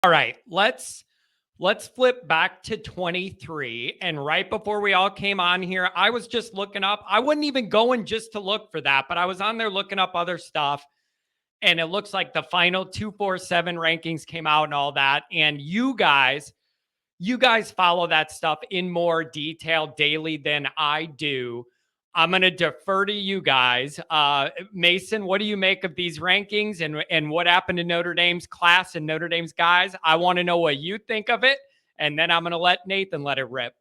All right, let's flip back to 23. And right before we all came on here, I was just looking up. I wasn't even going just to look for that, but I was on there looking up other stuff. And it looks like the final 247 rankings came out and all that. And you guys follow that stuff in more detail daily than I do. I'm going to defer to you guys. Mason, what do you make of these rankings and what happened to Notre Dame's class and Notre Dame's guys? I want to know what you think of it. And then I'm going to let Nathan let it rip.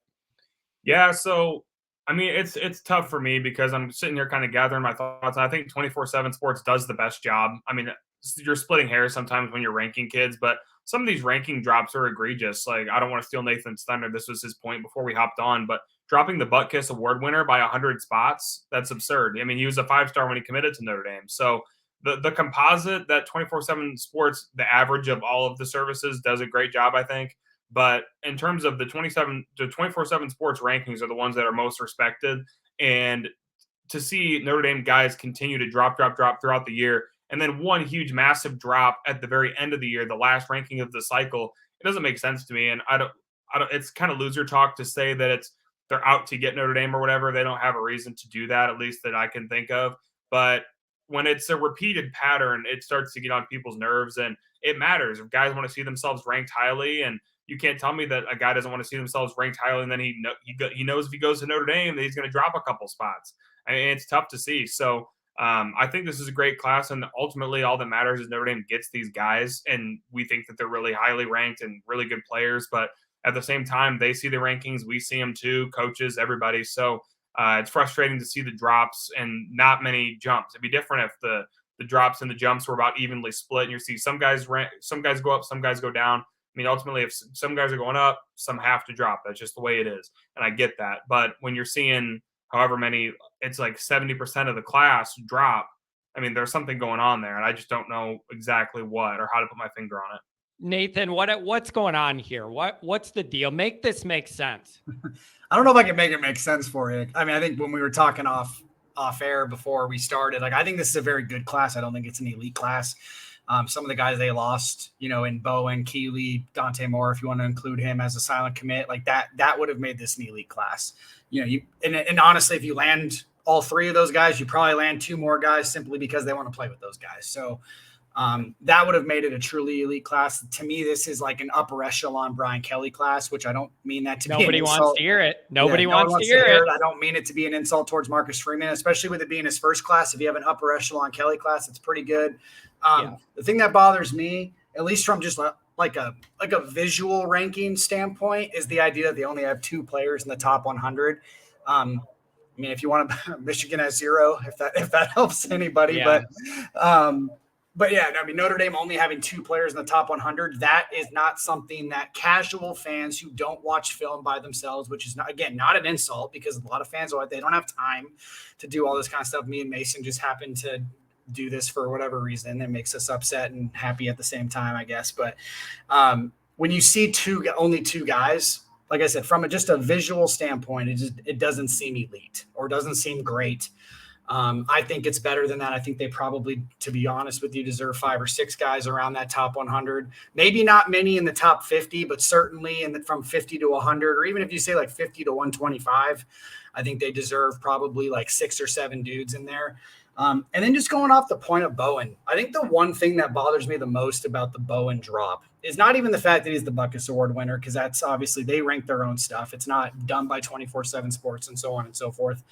Yeah, so I mean, it's tough for me because I'm sitting here kind of gathering my thoughts. I think 24/7 Sports does the best job. I mean, you're splitting hairs sometimes when you're ranking kids, but some of these ranking drops are egregious. Like, I don't want to steal Nathan's thunder. This was his point before we hopped on, but dropping the Butt Kiss Award winner by 100 spots, that's absurd. I mean, he was a 5-star when he committed to Notre Dame. So the composite that 24/7 Sports, the average of all of the services, does a great job, I think. But in terms of the 24/7 Sports rankings are the ones that are most respected. And to see Notre Dame guys continue to drop throughout the year, and then one huge massive drop at the very end of the year, the last ranking of the cycle, it doesn't make sense to me. And I don't. It's kind of loser talk to say that they're out to get Notre Dame or whatever. They don't have a reason to do that, at least that I can think of. But when it's a repeated pattern, it starts to get on people's nerves, and it matters. If guys want to see themselves ranked highly, and you can't tell me that a guy doesn't want to see themselves ranked highly, and then he knows if he goes to Notre Dame that he's going to drop a couple spots. I mean, it's tough to see. So I think this is a great class, and ultimately all that matters is Notre Dame gets these guys, and we think that they're really highly ranked and really good players. But at the same time, they see the rankings, we see them too, coaches, everybody. So it's frustrating to see the drops and not many jumps. It'd be different if the drops and the jumps were about evenly split, and you see some guys go up, some guys go down. I mean, ultimately, if some guys are going up, some have to drop. That's just the way it is. And I get that. But when you're seeing however many, it's like 70% of the class drop, I mean, there's something going on there. And I just don't know exactly what or how to put my finger on it. Nathan, what's going on here? What's the deal? Make this make sense. I don't know if I can make it make sense for you. I mean, I think when we were talking off air before we started, like, I think this is a very good class. I don't think it's an elite class. Some of the guys they lost, in Bowen, Keeley, Dante Moore, if you want to include him as a silent commit, like that would have made this an elite class. And honestly, if you land all three of those guys, you probably land two more guys simply because they want to play with those guys. So that would have made it a truly elite class. To me, this is like an upper echelon Brian Kelly class, which I don't mean that to be an insult. Nobody wants to hear it. Nobody wants to hear it. I don't mean it to be an insult towards Marcus Freeman, especially with it being his first class. If you have an upper echelon Kelly class, it's pretty good. The thing that bothers me, at least from just like a visual ranking standpoint, is the idea that they only have two players in the top 100. I mean, if you want to, Michigan has 0, if that helps anybody, yeah. But yeah, I mean, Notre Dame only having two players in the top 100, that is not something that casual fans who don't watch film by themselves, which is not an insult, because a lot of fans they don't have time to do all this kind of stuff. Me and Mason just happen to do this for whatever reason that makes us upset and happy at the same time, I guess. But when you see only two guys, like I said, from just a visual standpoint, it doesn't seem elite or doesn't seem great. I think it's better than that. I think they probably, to be honest with you, deserve 5 or 6 guys around that top 100. Maybe not many in the top 50, but certainly from 50 to 100, or even if you say like 50 to 125, I think they deserve probably like 6 or 7 dudes in there. And then just going off the point of Bowen, I think the one thing that bothers me the most about the Bowen drop is not even the fact that he's the Butkus Award winner, because that's obviously they rank their own stuff. It's not done by 24/7 Sports and so on and so forth.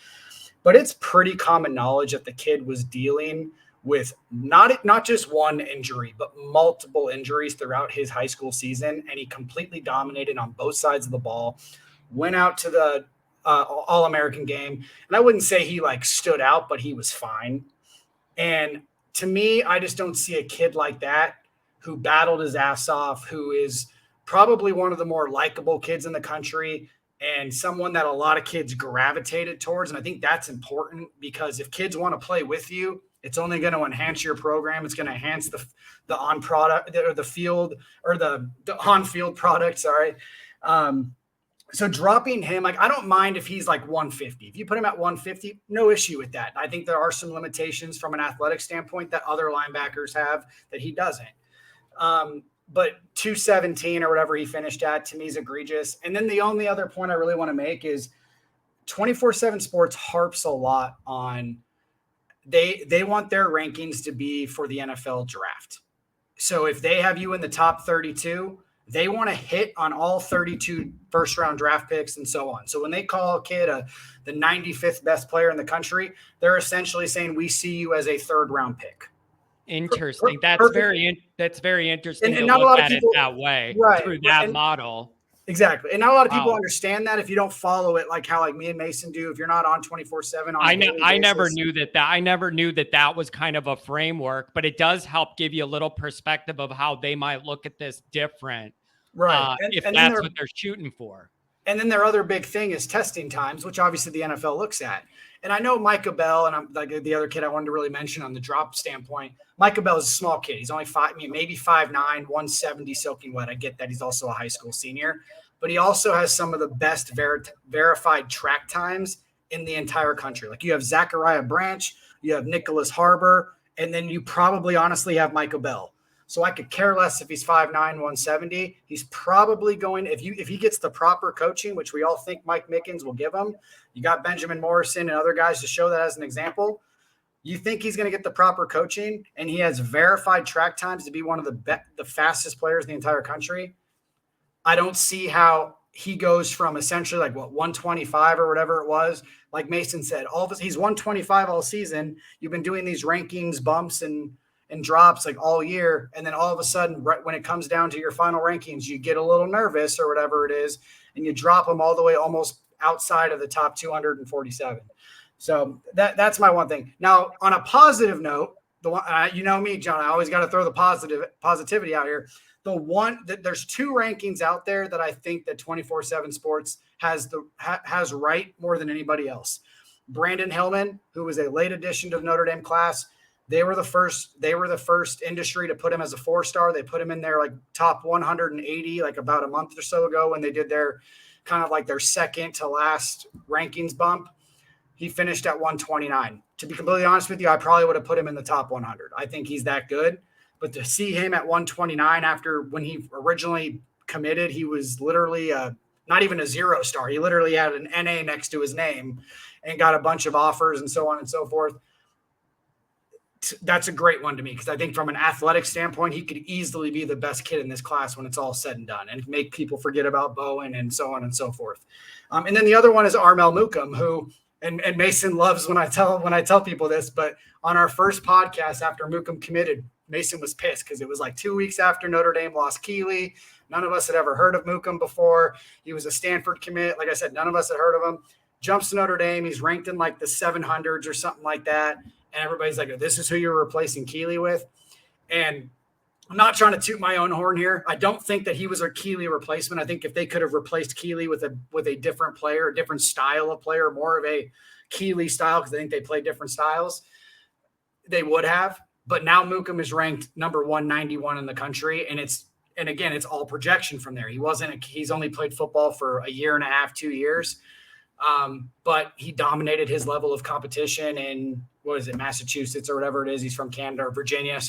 But it's pretty common knowledge that the kid was dealing with not just one injury, but multiple injuries throughout his high school season, and he completely dominated on both sides of the ball, went out to the All-American game, and I wouldn't say he like stood out, but he was fine. And to me, I just don't see a kid like that who battled his ass off, who is probably one of the more likable kids in the country, and someone that a lot of kids gravitated towards. And I think that's important, because if kids want to play with you, it's only going to enhance your program. It's going to enhance the on product or the field or the on field product. Sorry. So dropping him, like, I don't mind if he's like 150. If you put him at 150, no issue with that. I think there are some limitations from an athletic standpoint that other linebackers have that he doesn't. but 217 or whatever he finished at, to me, is egregious. And then the only other point I really want to make is 24/7 Sports harps a lot on they want their rankings to be for the NFL draft. So if they have you in the top 32, they want to hit on all 32 first-round draft picks and so on. So when they call a kid the 95th best player in the country, they're essentially saying, we see you as a third-round pick. Interesting. That's very interesting And to not a look lot of at people, it that way, right, through that and, model. Exactly. And not a lot of people Wow. understand that if you don't follow it like how like me and Mason do, if you're not on 24/7 on I never knew that was kind of a framework, but it does help give you a little perspective of how they might look at this different. Right. If that's what they're shooting for. And then their other big thing is testing times, which obviously the NFL looks at. And I know Micah Bell, and I'm like the other kid I wanted to really mention on the drop standpoint. Micah Bell is a small kid. He's only maybe 5'9", 170 soaking wet. I get that he's also a high school senior, but he also has some of the best verified track times in the entire country. Like you have Zachariah Branch, you have Nicholas Harbor, and then you probably honestly have Micah Bell. So I could care less if he's 5'9", 170. He's probably going, if he gets the proper coaching, which we all think Mike Mickens will give him. You got Benjamin Morrison and other guys to show that as an example. You think he's going to get the proper coaching, and he has verified track times to be one of the fastest players in the entire country. I don't see how he goes from essentially 125 or whatever it was. Like Mason said, he's 125 all season. You've been doing these rankings, bumps, and drops like all year. And then all of a sudden, right when it comes down to your final rankings, you get a little nervous or whatever it is, and you drop them all the way almost outside of the top 247. So that's my one thing. Now, on a positive note, the one, you know me, John, I always got to throw the positivity out here. The one that there's two rankings out there that I think that 24/7 Sports has right more than anybody else. Brandon Hillman, who was a late addition to the Notre Dame class, they were the first industry to put him as a 4-star. They put him in their top 180 about a month or so ago when they did their kind of their second to last rankings bump. He finished at 129. To be completely honest with you, I probably would have put him in the top 100. I think he's that good. But to see him at 129 after when he originally committed, he was literally not even a 0-star. He literally had an NA next to his name and got a bunch of offers and so on and so forth. That's a great one to me because I think from an athletic standpoint, he could easily be the best kid in this class when it's all said and done and make people forget about Bowen and so on and so forth. And then the other one is Armel Mukam, who and Mason loves when I tell people this, but on our first podcast after Mukam committed, Mason was pissed because it was 2 weeks after Notre Dame lost Keeley. None of us had ever heard of Mukam before. He was a Stanford commit. Like I said, none of us had heard of him. Jumps to Notre Dame. He's ranked in the 700s or something like that. And everybody's like, this is who you're replacing Keeley with. And I'm not trying to toot my own horn here. I don't think that he was a Keeley replacement. I think if they could have replaced Keeley with a different player, a different style of player, more of a Keeley style, because I think they play different styles, they would have. But now Mukam is ranked number 191 in the country. And again, it's all projection from there. He's only played football for a year and a half, 2 years. But he dominated his level of competition in, Massachusetts or whatever it is. He's from Canada or Virginia.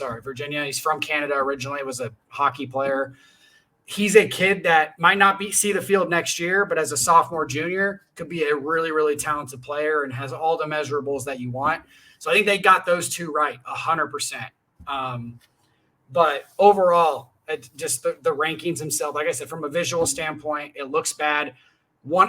He's from Canada originally, was a hockey player. He's a kid that might not see the field next year, but as a sophomore, junior, could be a really, really talented player and has all the measurables that you want. So I think they got those two right 100%. But overall, just the rankings themselves, like I said, from a visual standpoint, it looks bad.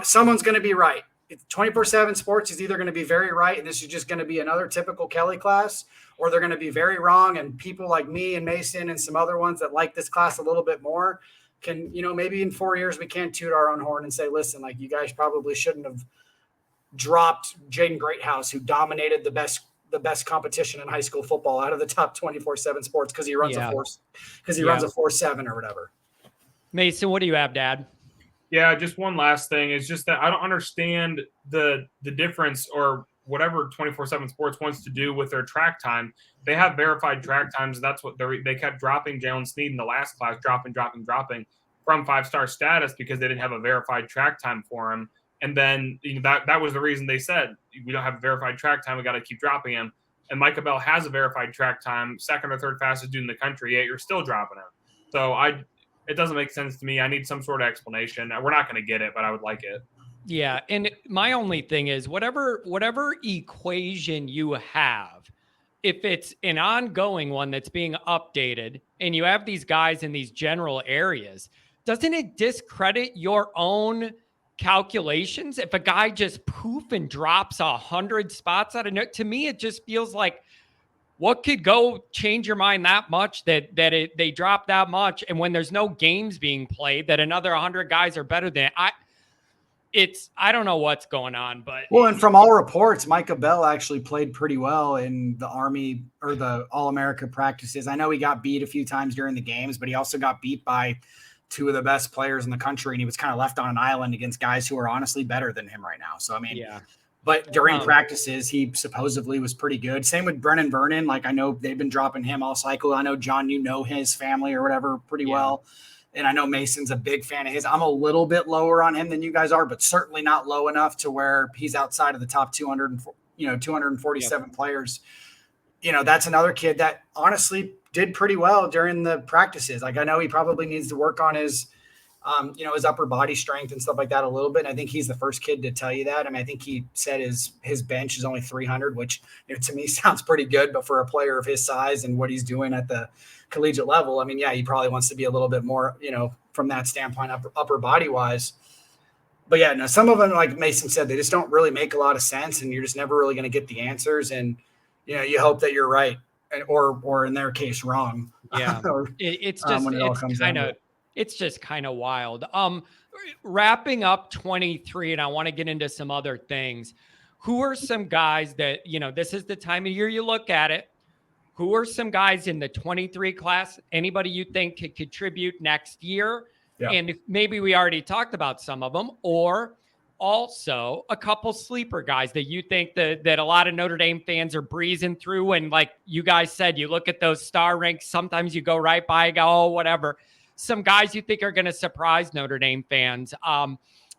Someone's going to be right. 24/7 Sports is either going to be very right, and this is just going to be another typical Kelly class, or they're going to be very wrong. And people like me and Mason and some other ones that like this class a little bit more can, maybe in 4 years we can't toot our own horn and say, listen, you guys probably shouldn't have dropped Jaden Greathouse, who dominated the best competition in high school football out of the top 24/7 Sports because he runs a 4.7 or whatever. Mason, what do you have, Dad? Yeah, just one last thing. It's just that I don't understand the difference or whatever 24/7 Sports wants to do with their track time. They have verified track times. That's what they kept dropping Jalen Sneed in the last class, dropping from 5-star status because they didn't have a verified track time for him. And then that was the reason they said, we don't have a verified track time. We got to keep dropping him. And Micah Bell has a verified track time, second or third fastest dude in the country, yet you're still dropping him. So it doesn't make sense to me. I need some sort of explanation. We're not going to get it, but I would like it. Yeah, and my only thing is whatever equation you have, if it's an ongoing one that's being updated and you have these guys in these general areas, doesn't it discredit your own calculations if a guy just poof and drops 100 spots out of no? To me, it just feels like what could go change your mind that much they drop that much, and when there's no games being played, that another 100 guys are better than I don't know what's going on, but Well, and from all reports, Micah Bell actually played pretty well in the Army or the All-America practices. I know he got beat a few times during the games, but he also got beat by two of the best players in the country, and he was kind of left on an island against guys who are honestly better than him right now. So, I mean, yeah. But during practices, he supposedly was pretty good. Same with Brennan Vernon. Like, I know they've been dropping him all cycle. I know, John, you know his family or whatever pretty well. And I know Mason's a big fan of his. I'm a little bit lower on him than you guys are, but certainly not low enough to where he's outside of the top 247 players. That's another kid that honestly did pretty well during the practices. Like, I know he probably needs to work on his upper body strength and stuff like that a little bit. And I think he's the first kid to tell you that. I mean, I think he said his bench is only 300, which to me sounds pretty good, but for a player of his size and what he's doing at the collegiate level, I mean, yeah, he probably wants to be a little bit more, from that standpoint, upper body wise. But yeah, no, some of them, like Mason said, they just don't really make a lot of sense, and you're just never really going to get the answers. And, you hope that you're right, or in their case, wrong. Yeah. It's just, when it all comes down to it. It's just kind of wild. Wrapping up 23, and I want to get into some other things. Who are some guys that, this is the time of year you look at it. Who are some guys in the 23 class? Anybody you think could contribute next year? Yeah. And maybe we already talked about some of them, or also a couple sleeper guys that you think that a lot of Notre Dame fans are breezing through. And like you guys said, you look at those star ranks, sometimes you go right by, go, oh, whatever. Some guys you think are going to surprise Notre Dame fans.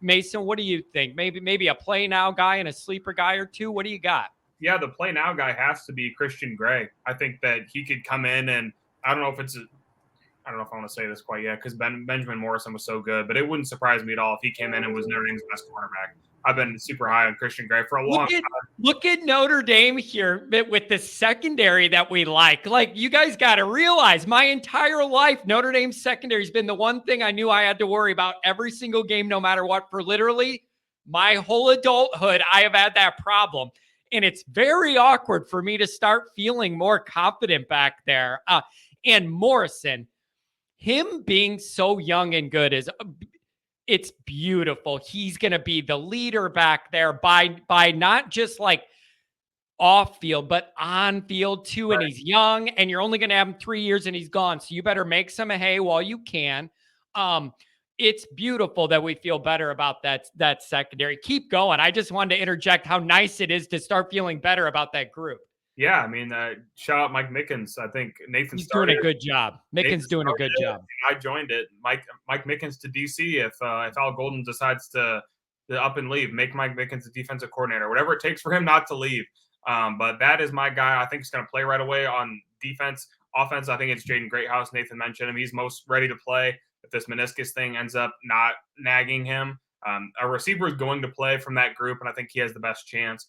Mason, what do you think? Maybe a play now guy and a sleeper guy or two. What do you got? Yeah, the play now guy has to be Christian Gray. I think that he could come in, and I don't know if I want to say this quite yet because Benjamin Morrison was so good, but it wouldn't surprise me at all if he came in and was Notre Dame's best cornerback. I've been super high on Christian Gray for a long time. Look at Notre Dame here with the secondary that we like. Like, you guys got to realize, my entire life, Notre Dame secondary has been the one thing I knew I had to worry about every single game, no matter what. For literally my whole adulthood, I have had that problem. And it's very awkward for me to start feeling more confident back there. And Morrison, him being so young and good it's beautiful. He's going to be the leader back there by not just like off field, but on field too. Right. And he's young, and you're only going to have him 3 years and he's gone. So you better make some hay while you can. It's beautiful that we feel better about that secondary. Keep going. I just wanted to interject how nice it is to start feeling better about that group. Yeah, I mean, shout out Mike Mickens. I think Nathan's doing a good job. Mickens doing a good job. I joined it. Mike Mickens to DC. If Al Golden decides to up and leave, make Mike Mickens the defensive coordinator. Whatever it takes for him not to leave. But that is my guy. I think he's going to play right away on defense. Offense, I think it's Jaden Greathouse. Nathan mentioned him. He's most ready to play if this meniscus thing ends up not nagging him. A receiver is going to play from that group, and I think he has the best chance.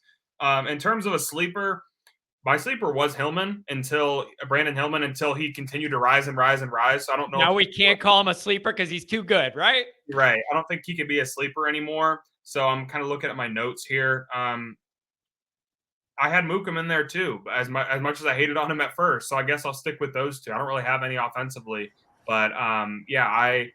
In terms of a sleeper, my sleeper was Brandon Hillman until he continued to rise and rise and rise. So I don't know. Now we can't call him a sleeper because he's too good, right? Right. I don't think he can be a sleeper anymore. So I'm kind of looking at my notes here. I had Mookum in there too, as much as I hated on him at first. So I guess I'll stick with those two. I don't really have any offensively, but I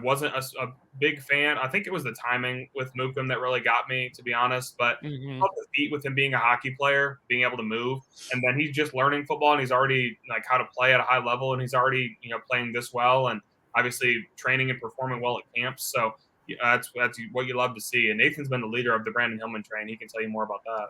wasn't a big fan. I think it was the timing with Mookum that really got me, to be honest. But the feat with him being a hockey player, being able to move, and then he's just learning football, and he's already like how to play at a high level, and he's already playing this well, and obviously training and performing well at camps. So that's what you love to see. And Nathan's been the leader of the Brandon Hillman train. He can tell you more about that.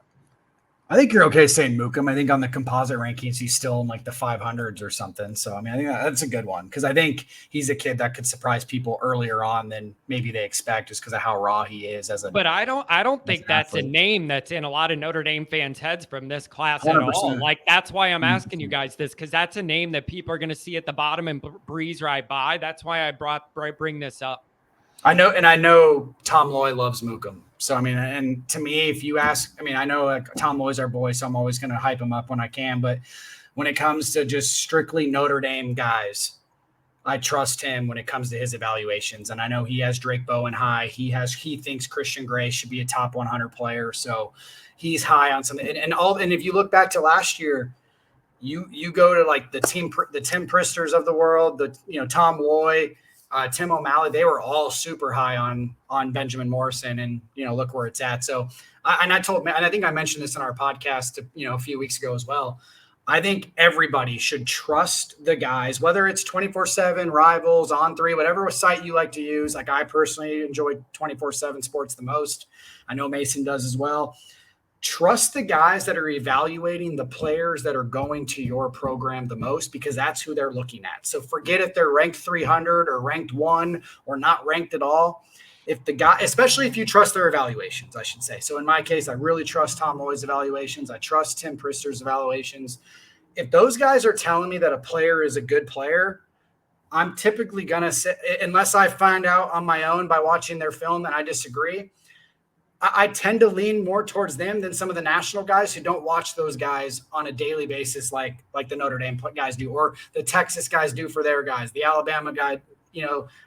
I think you're okay saying Mookum. I think on the composite rankings, he's still in like the 500s or something. So, I mean, I think that's a good one because I think he's a kid that could surprise people earlier on than maybe they expect just because of how raw he is as a. But I don't think that's athlete. a name that's in a lot of Notre Dame fans' heads from this class at 100%. all. Like, that's why I'm asking you 100%. guys this, because that's a name that people are going to see at the bottom and breeze right by. That's why I bring this up. I know Tom Loy loves Mookum. So, I mean, and to me, if you ask, I mean, I know like, Tom Loy's our boy, so I'm always going to hype him up when I can. But when it comes to just strictly Notre Dame guys, I trust him when it comes to his evaluations. And I know he has Drake Bowen high. He thinks Christian Gray should be a top 100 player. So he's high on some, and if you look back to last year, you go to like the Tim Pristers of the world, Tom Loy, Tim O'Malley, they were all super high on Benjamin Morrison, and look where it's at. So I think I mentioned this in our podcast a few weeks ago as well. I think everybody should trust the guys, whether it's 24/7, Rivals, On3, whatever site you like to use. Like I personally enjoy 24/7 Sports the most. I know Mason does as well. Trust the guys that are evaluating the players that are going to your program the most, because that's who they're looking at. So forget if they're ranked 300 or ranked 1 or not ranked at all. If the guy, especially if you trust their evaluations, I should say. So in my case, I really trust Tom Loy's evaluations. I trust Tim Prister's evaluations. If those guys are telling me that a player is a good player, I'm typically going to say, unless I find out on my own by watching their film that I disagree, I tend to lean more towards them than some of the national guys who don't watch those guys on a daily basis like the Notre Dame guys do, or the Texas guys do for their guys, the Alabama guy,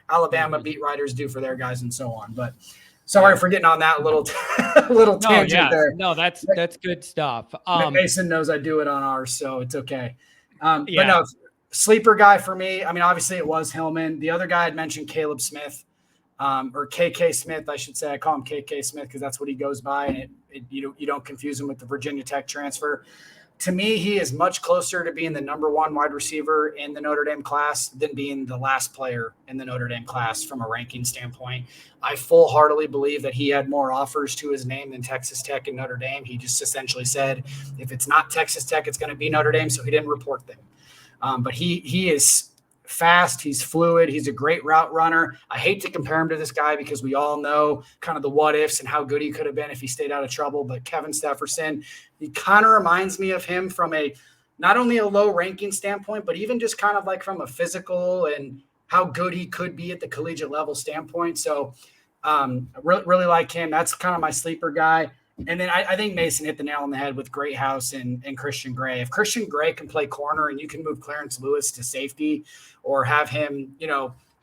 Alabama beat writers do for their guys, and so on. But sorry for getting on that little tangent there. No, that's good stuff. Mason knows I do it on ours, so it's okay. But no, sleeper guy for me, I mean, obviously it was Hillman. The other guy I'd mentioned, Caleb Smith. Or KK Smith, I should say. I call him KK Smith because that's what he goes by, and you don't confuse him with the Virginia Tech transfer. To me, he is much closer to being the number 1 wide receiver in the Notre Dame class than being the last player in the Notre Dame class from a ranking standpoint. I full-heartedly believe that he had more offers to his name than Texas Tech and Notre Dame. He just essentially said, if it's not Texas Tech, it's going to be Notre Dame, so he didn't report them. But he is fast, he's fluid, he's a great route runner. I hate to compare him to this guy because we all know kind of the what ifs and how good he could have been if he stayed out of trouble. But Kevin Stefferson, he kind of reminds me of him from not only a low ranking standpoint, but even just kind of like from a physical and how good he could be at the collegiate level standpoint. So really like him. That's kind of my sleeper guy. And then I think Mason hit the nail on the head with Greathouse and Christian Gray. If Christian Gray can play corner and you can move Clarence Lewis to safety, or have him,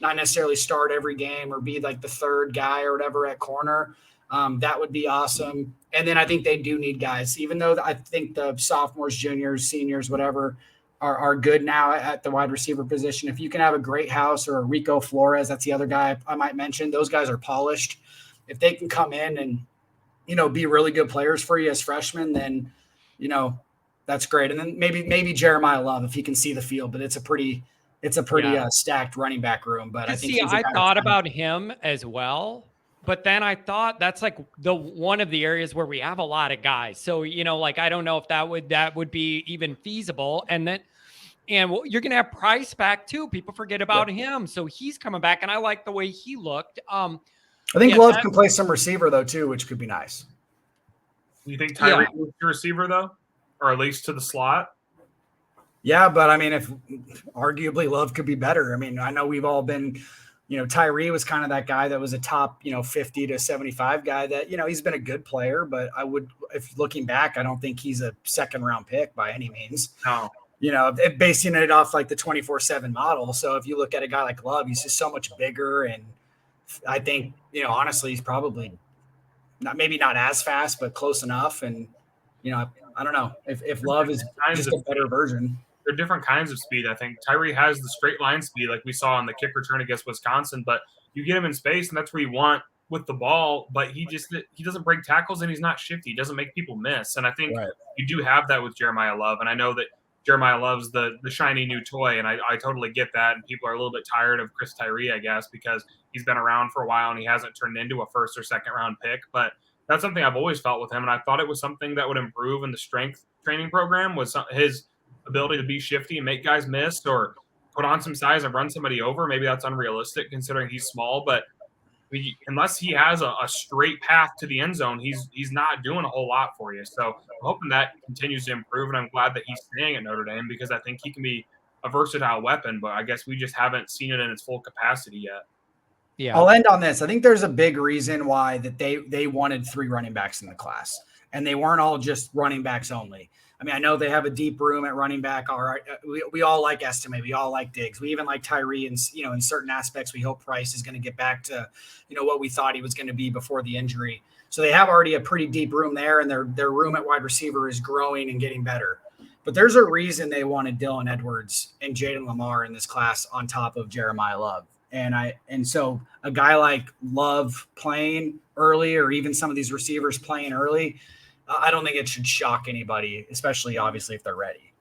not necessarily start every game or be like the third guy or whatever at corner, that would be awesome. And then I think they do need guys, even though I think the sophomores, juniors, seniors, whatever, are good now at the wide receiver position. If you can have a Greathouse or a Rico Flores, that's the other guy I might mention. Those guys are polished. If they can come in and be really good players for you as freshmen, then, that's great. And then maybe Jeremiah Love, if he can see the field, but it's a pretty stacked running back room. But I think I thought about him as well, but then I thought that's like one of the areas where we have a lot of guys. So, like, I don't know if that would be even feasible. And you're going to have Price back too. People forget about him. So he's coming back, and I like the way he looked. I think Love can play some receiver though too, which could be nice. You think Tyreek moves to receiver though, or at least to the slot? Yeah, but I mean, if arguably Love could be better. I mean, I know we've all been, Tyree was kind of that guy that was a top, 50 to 75 guy that, he's been a good player, but if looking back, I don't think he's a 2nd round pick by any means. No. Basing it off like the 24/7 model. So if you look at a guy like Love, he's just so much bigger, and I think, honestly, he's probably maybe not as fast, but close enough. And, I don't know if Love is just a better version. There are different kinds of speed. I think Tyree has the straight line speed like we saw on the kick return against Wisconsin, but you get him in space and that's where you want with the ball, but he doesn't break tackles and he's not shifty. He doesn't make people miss. And I think you do have that with Jeremiah Love. And I know that Jeremiah Love's the shiny new toy, and I totally get that. And people are a little bit tired of Chris Tyree, I guess, because he's been around for a while and he hasn't turned into a 1st or 2nd round pick. But that's something I've always felt with him, and I thought it was something that would improve in the strength training program was his ability to be shifty and make guys miss or put on some size and run somebody over. Maybe that's unrealistic considering he's small, but unless he has a straight path to the end zone, he's not doing a whole lot for you. So I'm hoping that continues to improve, and I'm glad that he's staying at Notre Dame because I think he can be a versatile weapon, but I guess we just haven't seen it in its full capacity yet. Yeah. I'll end on this. I think there's a big reason why that they wanted 3 running backs in the class, and they weren't all just running backs only. I mean, I know they have a deep room at running back. All right, we all like Estime, we all like Diggs, we even like Tyree, and in certain aspects, we hope Price is going to get back to what we thought he was going to be before the injury. So they have already a pretty deep room there, and their room at wide receiver is growing and getting better. But there's a reason they wanted Dylan Edwards and Jaden Lamar in this class on top of Jeremiah Love. And so a guy like Love playing early, or even some of these receivers playing early, I don't think it should shock anybody, especially obviously if they're ready.